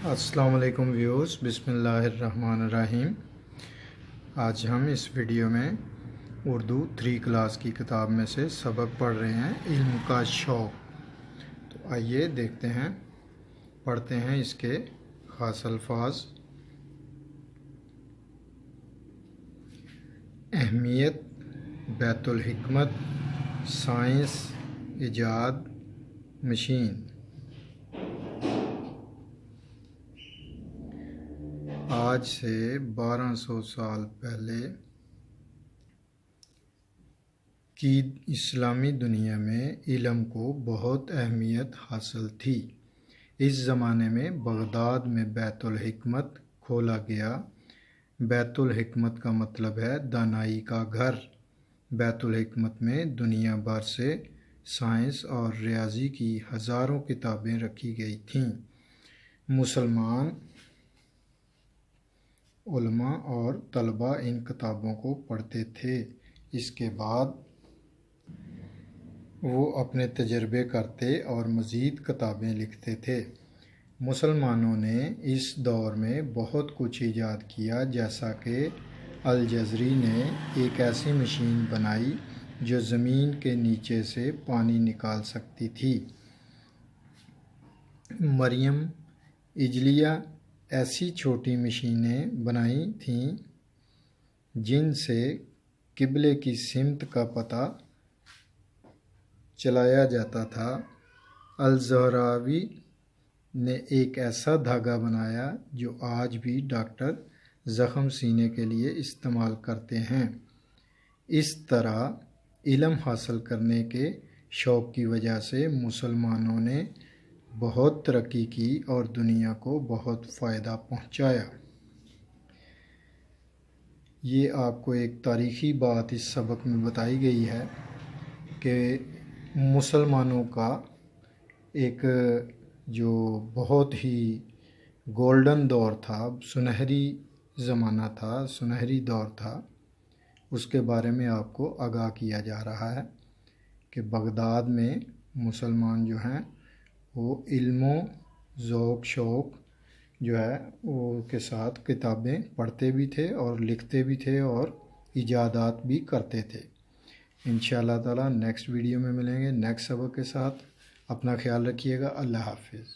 السلام علیکم ویوز، بسم اللہ الرحمن الرحیم۔ آج ہم اس ویڈیو میں اردو 3 کلاس کی کتاب میں سے سبق پڑھ رہے ہیں، علم کا شوق۔ تو آئیے دیکھتے ہیں، پڑھتے ہیں اس کے خاص الفاظ۔ اہمیت، بیت الحکمت، سائنس، ایجاد، مشین۔ آج سے 1200 سال پہلے کی اسلامی دنیا میں علم کو بہت اہمیت حاصل تھی۔ اس زمانے میں بغداد میں بیت الحکمت کھولا گیا۔ بیت الحکمت کا مطلب ہے دانائی کا گھر۔ بیت الحکمت میں دنیا بھر سے سائنس اور ریاضی کی ہزاروں کتابیں رکھی گئی تھیں۔ مسلمان علماء اور طلباء ان کتابوں کو پڑھتے تھے۔ اس کے بعد وہ اپنے تجربے کرتے اور مزید کتابیں لکھتے تھے۔ مسلمانوں نے اس دور میں بہت کچھ ایجاد کیا، جیسا کہ الجزری نے ایک ایسی مشین بنائی جو زمین کے نیچے سے پانی نکال سکتی تھی۔ مریم اجلیہ ایسی چھوٹی مشینیں بنائی تھیں جن سے قبلے کی سمت کا پتہ چلایا جاتا تھا۔ الزہراوی نے ایک ایسا دھاگا بنایا جو آج بھی ڈاکٹر زخم سینے کے لیے استعمال کرتے ہیں۔ اس طرح علم حاصل کرنے کے شوق کی وجہ سے مسلمانوں نے بہت ترقی کی اور دنیا کو بہت فائدہ پہنچایا۔ یہ آپ کو ایک تاریخی بات اس سبق میں بتائی گئی ہے کہ مسلمانوں کا ایک جو بہت ہی گولڈن دور تھا، سنہری زمانہ تھا، سنہری دور تھا، اس کے بارے میں آپ کو آگاہ کیا جا رہا ہے کہ بغداد میں مسلمان جو ہیں وہ علم و ذوق شوق جو ہے وہ کے ساتھ کتابیں پڑھتے بھی تھے اور لکھتے بھی تھے اور ایجادات بھی کرتے تھے۔ انشاءاللہ تعالی نیکسٹ ویڈیو میں ملیں گے نیکسٹ سبق کے ساتھ۔ اپنا خیال رکھیے گا۔ اللہ حافظ۔